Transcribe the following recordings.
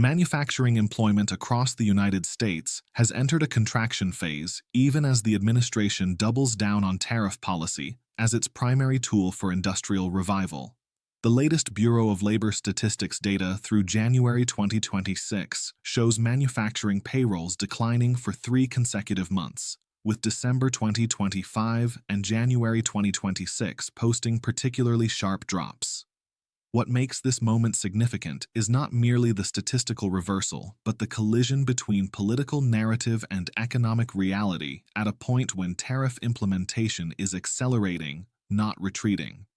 Manufacturing employment across the United States has entered a contraction phase even as the administration doubles down on tariff policy as its primary tool for industrial revival. The latest Bureau of Labor Statistics data through January 2026 shows manufacturing payrolls declining for 3 consecutive months, with December 2025 and January 2026 posting particularly sharp drops. What makes this moment significant is not merely the statistical reversal, but the collision between political narrative and economic reality at a point when tariff implementation is accelerating, not retreating.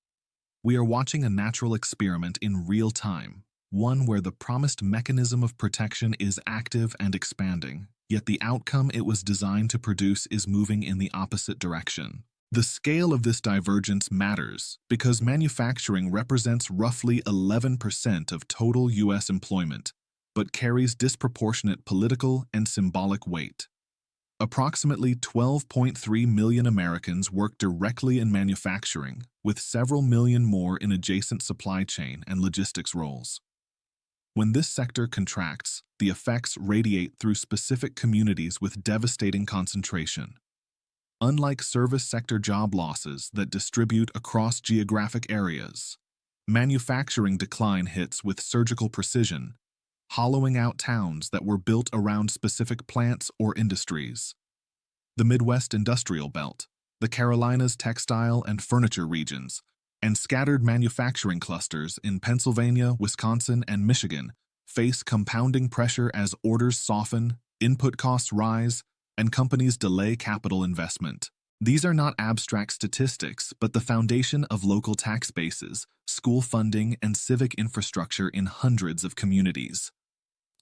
We are watching a natural experiment in real time, one where the promised mechanism of protection is active and expanding, yet the outcome it was designed to produce is moving in the opposite direction. The scale of this divergence matters because manufacturing represents roughly 11% of total U.S. employment, but carries disproportionate political and symbolic weight. Approximately 12.3 million Americans work directly in manufacturing, with several million more in adjacent supply chain and logistics roles. When this sector contracts, the effects radiate through specific communities with devastating concentration. Unlike service sector job losses that distribute across geographic areas, manufacturing decline hits with surgical precision, hollowing out towns that were built around specific plants or industries. The Midwest Industrial Belt, the Carolinas textile and furniture regions, and scattered manufacturing clusters in Pennsylvania, Wisconsin, and Michigan face compounding pressure as orders soften, input costs rise, and companies delay capital investment. These are not abstract statistics, but the foundation of local tax bases, school funding, and civic infrastructure in hundreds of communities.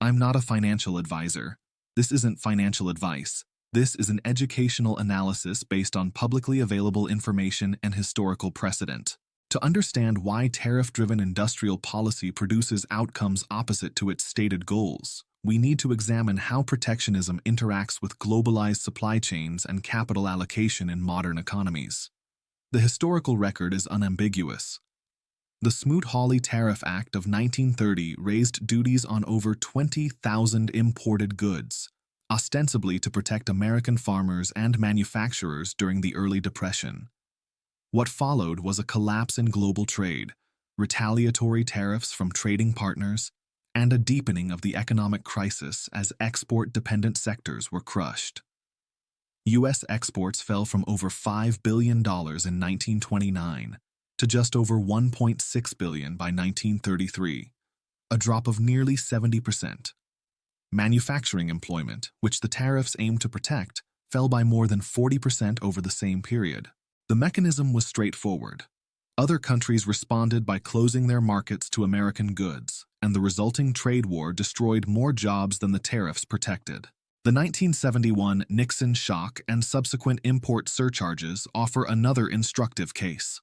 I'm not a financial advisor. This isn't financial advice. This is an educational analysis based on publicly available information and historical precedent. To understand why tariff-driven industrial policy produces outcomes opposite to its stated goals, we need to examine how protectionism interacts with globalized supply chains and capital allocation in modern economies. The historical record is unambiguous. The Smoot-Hawley Tariff Act of 1930 raised duties on over 20,000 imported goods, ostensibly to protect American farmers and manufacturers during the early Depression. What followed was a collapse in global trade, retaliatory tariffs from trading partners, and a deepening of the economic crisis as export-dependent sectors were crushed. U.S. exports fell from over $5 billion in 1929 to just over $1.6 billion by 1933, a drop of nearly 70%. Manufacturing employment, which the tariffs aimed to protect, fell by more than 40% over the same period. The mechanism was straightforward. Other countries responded by closing their markets to American goods, and the resulting trade war destroyed more jobs than the tariffs protected. The 1971 Nixon shock and subsequent import surcharges offer another instructive case.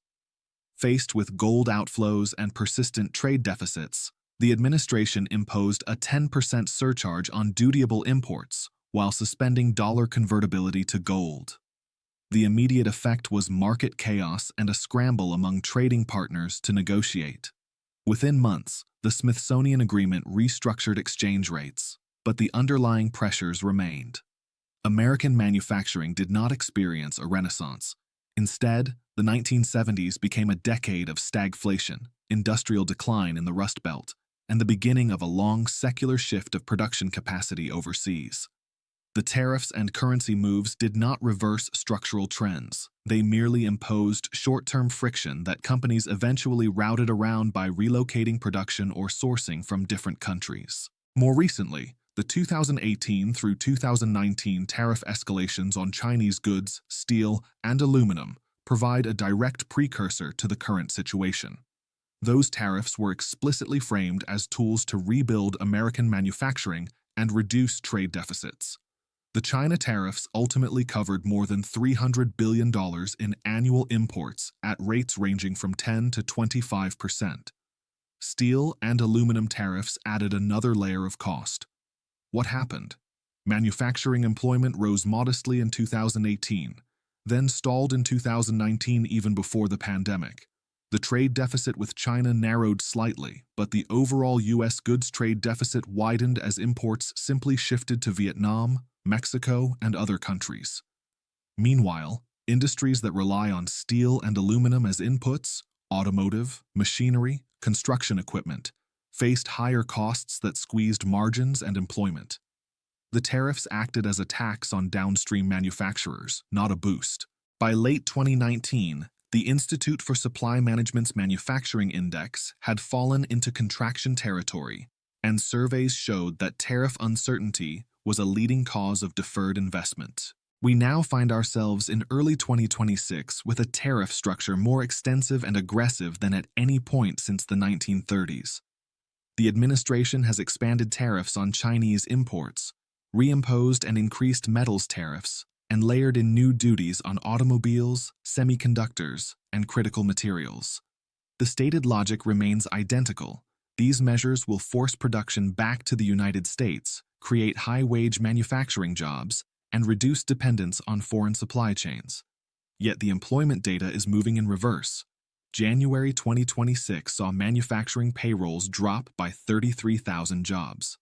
Faced with gold outflows and persistent trade deficits, the administration imposed a 10% surcharge on dutiable imports while suspending dollar convertibility to gold. The immediate effect was market chaos and a scramble among trading partners to negotiate. Within months, the Smithsonian Agreement restructured exchange rates, but the underlying pressures remained. American manufacturing did not experience a renaissance. Instead, the 1970s became a decade of stagflation, industrial decline in the Rust Belt, and the beginning of a long secular shift of production capacity overseas. The tariffs and currency moves did not reverse structural trends. They merely imposed short-term friction that companies eventually routed around by relocating production or sourcing from different countries. More recently, the 2018 through 2019 tariff escalations on Chinese goods, steel, and aluminum provide a direct precursor to the current situation. Those tariffs were explicitly framed as tools to rebuild American manufacturing and reduce trade deficits. The China tariffs ultimately covered more than $300 billion in annual imports at rates ranging from 10 to 25%. Steel and aluminum tariffs added another layer of cost. What happened? Manufacturing employment rose modestly in 2018, then stalled in 2019 even before the pandemic. The trade deficit with China narrowed slightly, but the overall U.S. goods trade deficit widened as imports simply shifted to Vietnam, Mexico, and other countries. Meanwhile, industries that rely on steel and aluminum as inputs, automotive, machinery, construction equipment, faced higher costs that squeezed margins and employment. The tariffs acted as a tax on downstream manufacturers, not a boost. By late 2019, the Institute for Supply Management's Manufacturing Index had fallen into contraction territory, and surveys showed that tariff uncertainty was a leading cause of deferred investment. We now find ourselves in early 2026 with a tariff structure more extensive and aggressive than at any point since the 1930s. The administration has expanded tariffs on Chinese imports, reimposed and increased metals tariffs, and layered in new duties on automobiles, semiconductors, and critical materials. The stated logic remains identical. These measures will force production back to the United States, create high-wage manufacturing jobs, and reduce dependence on foreign supply chains. Yet the employment data is moving in reverse. January 2026 saw manufacturing payrolls drop by 33,000 jobs.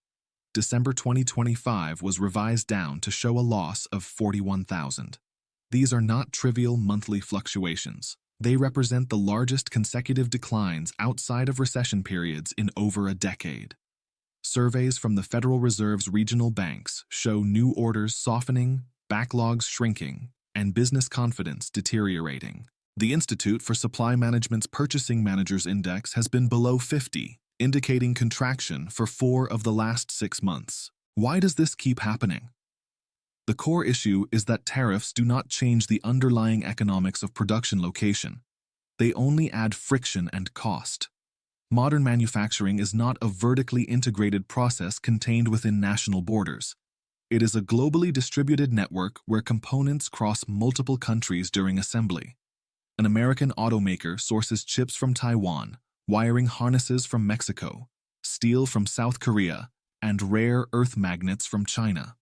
December 2025 was revised down to show a loss of 41,000. These are not trivial monthly fluctuations. They represent the largest consecutive declines outside of recession periods in over a decade. Surveys from the Federal Reserve's regional banks show new orders softening, backlogs shrinking, and business confidence deteriorating. The Institute for Supply Management's Purchasing Managers Index has been below 50, indicating contraction for 4 of the last 6 months. Why does this keep happening? The core issue is that tariffs do not change the underlying economics of production location. They only add friction and cost. Modern manufacturing is not a vertically integrated process contained within national borders. It is a globally distributed network where components cross multiple countries during assembly. An American automaker sources chips from Taiwan, wiring harnesses from Mexico, steel from South Korea, and rare earth magnets from China.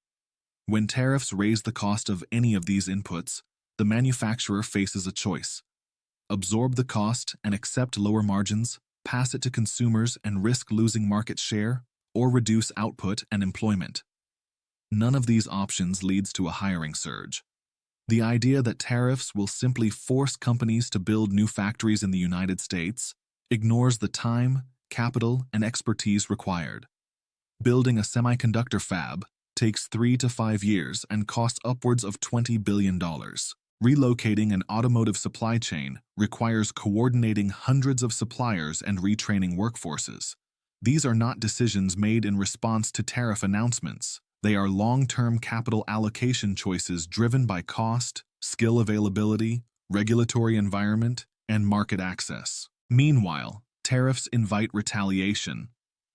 When tariffs raise the cost of any of these inputs, the manufacturer faces a choice: absorb the cost and accept lower margins, pass it to consumers and risk losing market share, or reduce output and employment. None of these options leads to a hiring surge. The idea that tariffs will simply force companies to build new factories in the United States ignores the time, capital, and expertise required. Building a semiconductor fab takes 3 to 5 years and costs upwards of $20 billion. Relocating an automotive supply chain requires coordinating hundreds of suppliers and retraining workforces. These are not decisions made in response to tariff announcements. They are long-term capital allocation choices driven by cost, skill availability, regulatory environment, and market access. Meanwhile, tariffs invite retaliation.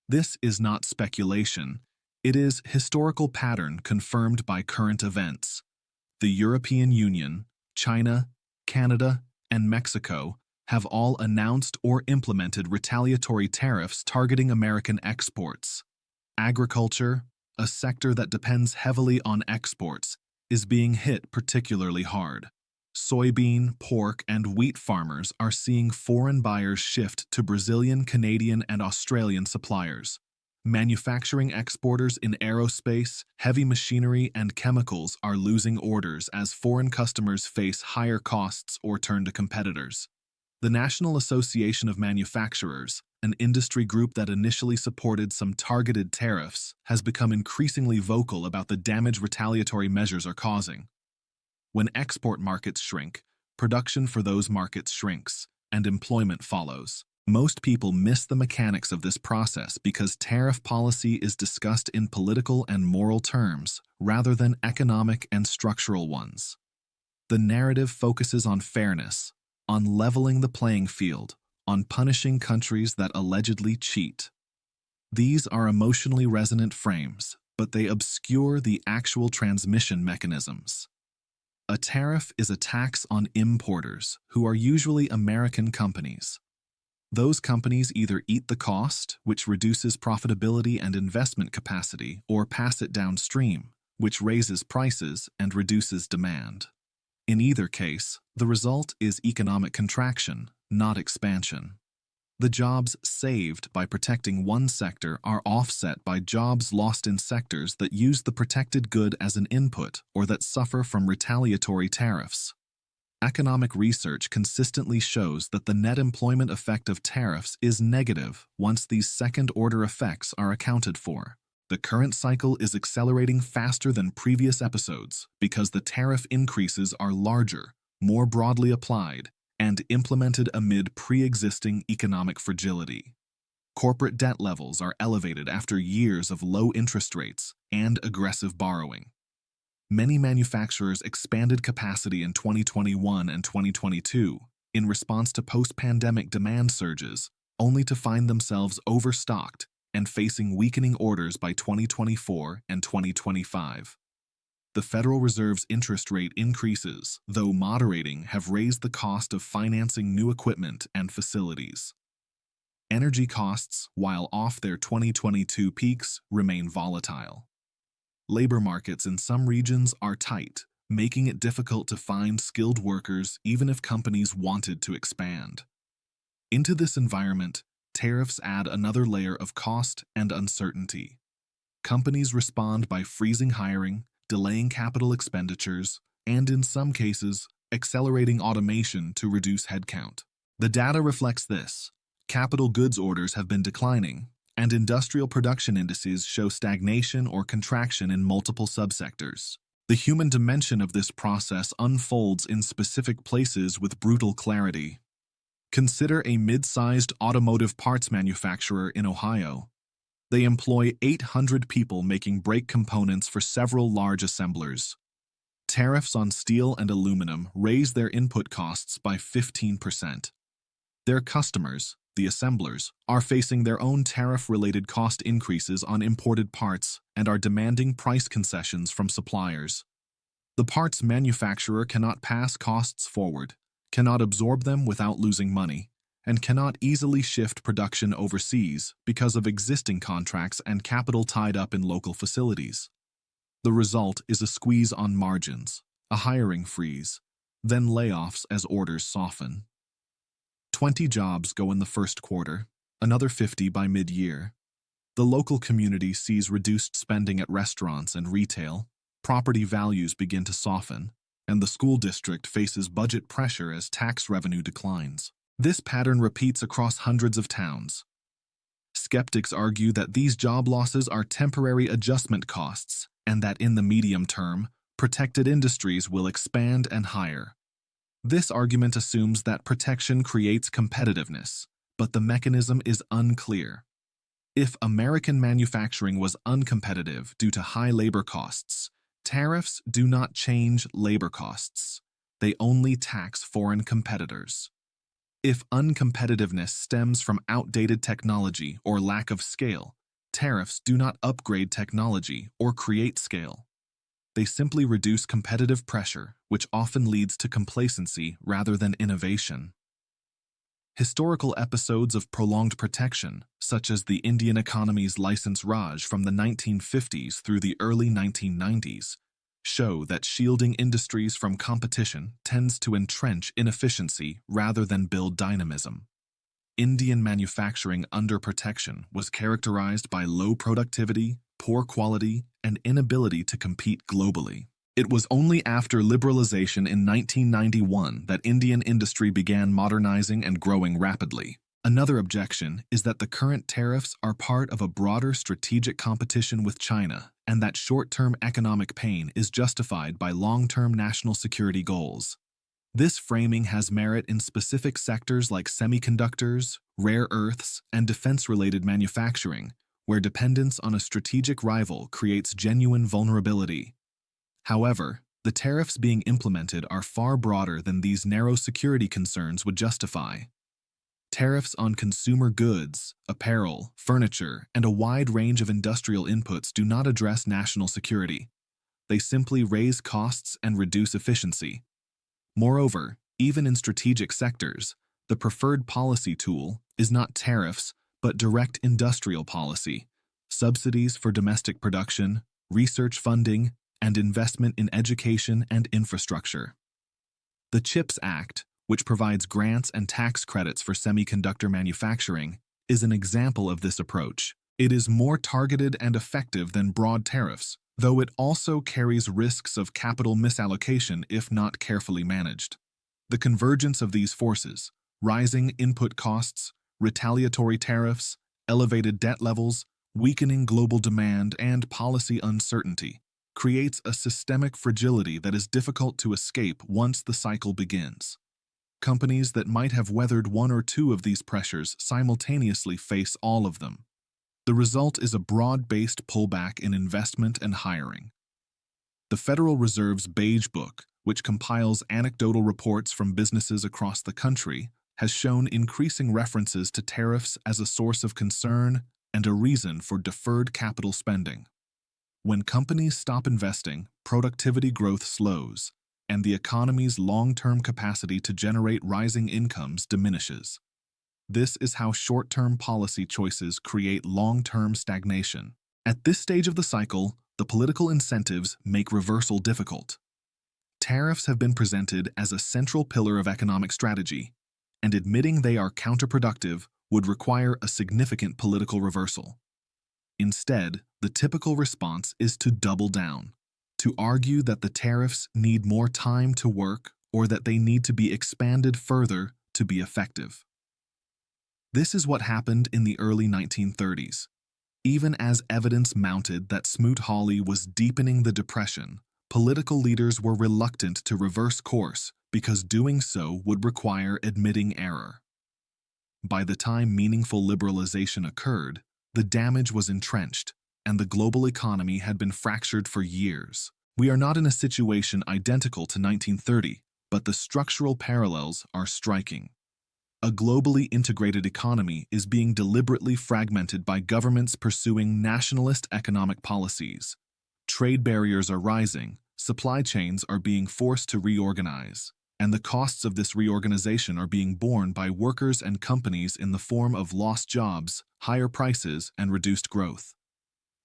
This is not speculation. It is historical pattern confirmed by current events. The European Union, China, Canada, and Mexico have all announced or implemented retaliatory tariffs targeting American exports. Agriculture, a sector that depends heavily on exports, is being hit particularly hard. Soybean, pork, and wheat farmers are seeing foreign buyers shift to Brazilian, Canadian, and Australian suppliers. Manufacturing exporters in aerospace, heavy machinery, and chemicals are losing orders as foreign customers face higher costs or turn to competitors. The National Association of Manufacturers, an industry group that initially supported some targeted tariffs, has become increasingly vocal about the damage retaliatory measures are causing. When export markets shrink, production for those markets shrinks, and employment follows. Most people miss the mechanics of this process because tariff policy is discussed in political and moral terms rather than economic and structural ones. The narrative focuses on fairness, on leveling the playing field, on punishing countries that allegedly cheat. These are emotionally resonant frames, but they obscure the actual transmission mechanisms. A tariff is a tax on importers, who are usually American companies. Those companies either eat the cost, which reduces profitability and investment capacity, or pass it downstream, which raises prices and reduces demand. In either case, the result is economic contraction, not expansion. The jobs saved by protecting one sector are offset by jobs lost in sectors that use the protected good as an input or that suffer from retaliatory tariffs. Economic research consistently shows that the net employment effect of tariffs is negative once these second-order effects are accounted for. The current cycle is accelerating faster than previous episodes because the tariff increases are larger, more broadly applied, and implemented amid pre-existing economic fragility. Corporate debt levels are elevated after years of low interest rates and aggressive borrowing. Many manufacturers expanded capacity in 2021 and 2022 in response to post-pandemic demand surges, only to find themselves overstocked and facing weakening orders by 2024 and 2025. The Federal Reserve's interest rate increases, though moderating, have raised the cost of financing new equipment and facilities. Energy costs, while off their 2022 peaks, remain volatile. Labor markets in some regions are tight, making it difficult to find skilled workers even if companies wanted to expand. Into this environment, tariffs add another layer of cost and uncertainty. Companies respond by freezing hiring, delaying capital expenditures, and in some cases, accelerating automation to reduce headcount. The data reflects this. Capital goods orders have been declining, and industrial production indices show stagnation or contraction in multiple subsectors. The human dimension of this process unfolds in specific places with brutal clarity. Consider a mid-sized automotive parts manufacturer in Ohio. They employ 800 people making brake components for several large assemblers. Tariffs on steel and aluminum raise their input costs by 15%. Their customers, the assemblers, are facing their own tariff-related cost increases on imported parts and are demanding price concessions from suppliers. The parts manufacturer cannot pass costs forward, cannot absorb them without losing money, and cannot easily shift production overseas because of existing contracts and capital tied up in local facilities. The result is a squeeze on margins, a hiring freeze, then layoffs as orders soften. 20 jobs go in the first quarter, another 50 by mid-year. The local community sees reduced spending at restaurants and retail, property values begin to soften, and the school district faces budget pressure as tax revenue declines. This pattern repeats across hundreds of towns. Skeptics argue that these job losses are temporary adjustment costs and that in the medium term, protected industries will expand and hire. This argument assumes that protection creates competitiveness, but the mechanism is unclear. If American manufacturing was uncompetitive due to high labor costs, tariffs do not change labor costs. They only tax foreign competitors. If uncompetitiveness stems from outdated technology or lack of scale, tariffs do not upgrade technology or create scale. They simply reduce competitive pressure, which often leads to complacency rather than innovation. Historical episodes of prolonged protection, such as the Indian economy's license Raj from the 1950s through the early 1990s, show that shielding industries from competition tends to entrench inefficiency rather than build dynamism. Indian manufacturing under protection was characterized by low productivity, poor quality, and inability to compete globally. It was only after liberalization in 1991 that Indian industry began modernizing and growing rapidly. Another objection is that the current tariffs are part of a broader strategic competition with China, and that short-term economic pain is justified by long-term national security goals. This framing has merit in specific sectors like semiconductors, rare earths, and defense-related manufacturing, where dependence on a strategic rival creates genuine vulnerability. However, the tariffs being implemented are far broader than these narrow security concerns would justify. Tariffs on consumer goods, apparel, furniture, and a wide range of industrial inputs do not address national security. They simply raise costs and reduce efficiency. Moreover, even in strategic sectors, the preferred policy tool is not tariffs, but direct industrial policy, subsidies for domestic production, research funding, and investment in education and infrastructure. The CHIPS Act, which provides grants and tax credits for semiconductor manufacturing, is an example of this approach. It is more targeted and effective than broad tariffs, though it also carries risks of capital misallocation if not carefully managed. The convergence of these forces, rising input costs, retaliatory tariffs, elevated debt levels, weakening global demand, and policy uncertainty, creates a systemic fragility that is difficult to escape once the cycle begins. Companies that might have weathered one or two of these pressures simultaneously face all of them. The result is a broad-based pullback in investment and hiring. The Federal Reserve's Beige Book, which compiles anecdotal reports from businesses across the country, has shown increasing references to tariffs as a source of concern and a reason for deferred capital spending. When companies stop investing, productivity growth slows, and the economy's long-term capacity to generate rising incomes diminishes. This is how short-term policy choices create long-term stagnation. At this stage of the cycle, the political incentives make reversal difficult. Tariffs have been presented as a central pillar of economic strategy, and admitting they are counterproductive would require a significant political reversal. Instead, the typical response is to double down, to argue that the tariffs need more time to work or that they need to be expanded further to be effective. This is what happened in the early 1930s. Even as evidence mounted that Smoot-Hawley was deepening the Depression, political leaders were reluctant to reverse course because doing so would require admitting error. By the time meaningful liberalization occurred, the damage was entrenched, and the global economy had been fractured for years. We are not in a situation identical to 1930, but the structural parallels are striking. A globally integrated economy is being deliberately fragmented by governments pursuing nationalist economic policies. Trade barriers are rising, supply chains are being forced to reorganize, and the costs of this reorganization are being borne by workers and companies in the form of lost jobs, higher prices, and reduced growth.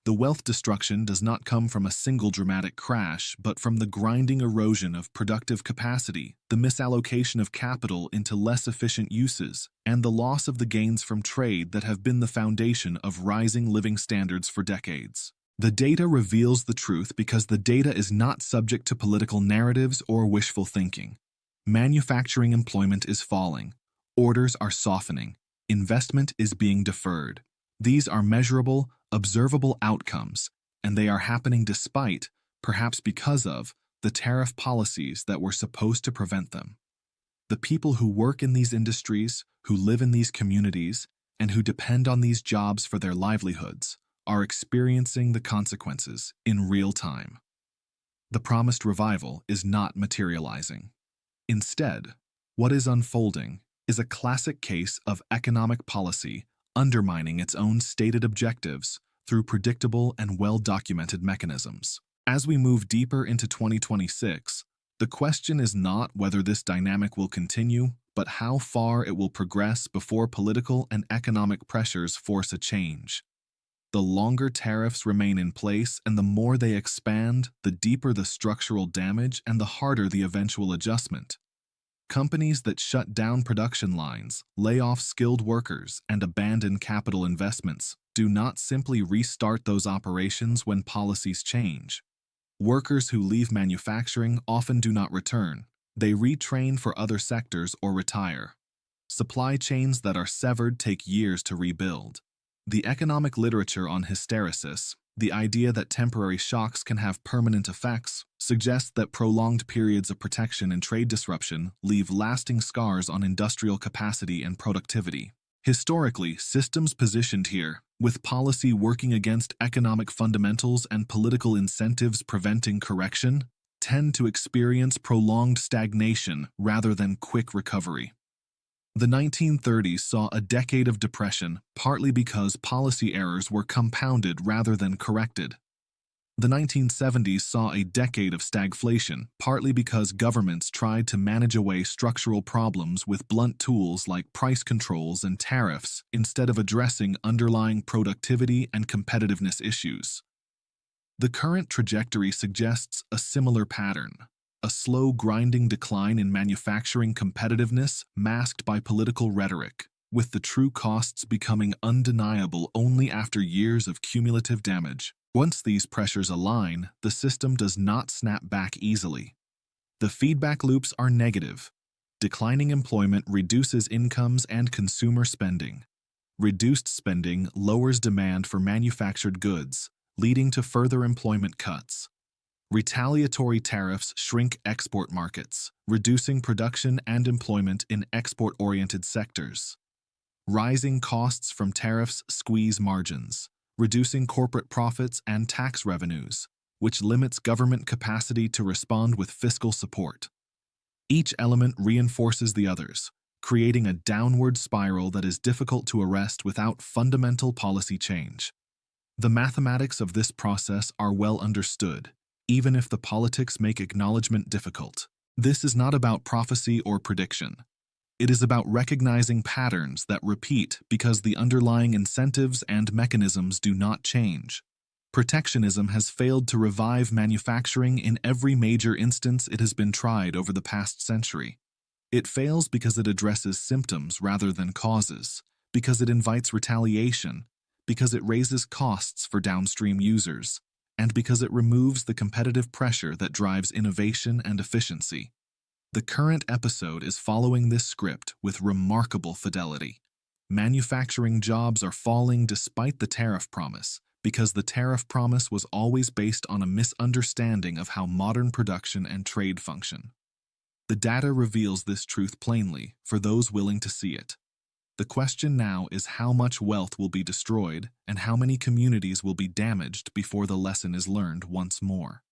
The wealth destruction does not come from a single dramatic crash, but from the grinding erosion of productive capacity, the misallocation of capital into less efficient uses, and the loss of the gains from trade that have been the foundation of rising living standards for decades. The data reveals the truth because the data is not subject to political narratives or wishful thinking. Manufacturing employment is falling. Orders are softening. Investment is being deferred. These are measurable, observable outcomes, and they are happening despite, perhaps because of, the tariff policies that were supposed to prevent them. The people who work in these industries, who live in these communities, and who depend on these jobs for their livelihoods are experiencing the consequences in real time. The promised revival is not materializing. Instead, what is unfolding is a classic case of economic policy undermining its own stated objectives through predictable and well-documented mechanisms. As we move deeper into 2026, the question is not whether this dynamic will continue, but how far it will progress before political and economic pressures force a change. The longer tariffs remain in place and the more they expand, the deeper the structural damage and the harder the eventual adjustment. Companies that shut down production lines, lay off skilled workers, and abandon capital investments do not simply restart those operations when policies change. Workers who leave manufacturing often do not return. They retrain for other sectors or retire. Supply chains that are severed take years to rebuild. The economic literature on hysteresis, the idea that temporary shocks can have permanent effects, suggests that prolonged periods of protection and trade disruption leave lasting scars on industrial capacity and productivity. Historically, systems positioned here, with policy working against economic fundamentals and political incentives preventing correction, tend to experience prolonged stagnation rather than quick recovery. The 1930s saw a decade of depression, partly because policy errors were compounded rather than corrected. The 1970s saw a decade of stagflation, partly because governments tried to manage away structural problems with blunt tools like price controls and tariffs instead of addressing underlying productivity and competitiveness issues. The current trajectory suggests a similar pattern. a slow, grinding decline in manufacturing competitiveness masked by political rhetoric, with the true costs becoming undeniable only after years of cumulative damage. Once these pressures align, the system does not snap back easily. The feedback loops are negative. Declining employment reduces incomes and consumer spending. Reduced spending lowers demand for manufactured goods, leading to further employment cuts. Retaliatory tariffs shrink export markets, reducing production and employment in export-oriented sectors. Rising costs from tariffs squeeze margins, reducing corporate profits and tax revenues, which limits government capacity to respond with fiscal support. Each element reinforces the others, creating a downward spiral that is difficult to arrest without fundamental policy change. The mathematics of this process are well understood, even if the politics make acknowledgement difficult. This is not about prophecy or prediction. It is about recognizing patterns that repeat because the underlying incentives and mechanisms do not change. Protectionism has failed to revive manufacturing in every major instance it has been tried over the past century. It fails because it addresses symptoms rather than causes, because it invites retaliation, because it raises costs for downstream users, and because it removes the competitive pressure that drives innovation and efficiency. The current episode is following this script with remarkable fidelity. Manufacturing jobs are falling despite the tariff promise, because the tariff promise was always based on a misunderstanding of how modern production and trade function. The data reveals this truth plainly for those willing to see it. The question now is how much wealth will be destroyed and how many communities will be damaged before the lesson is learned once more.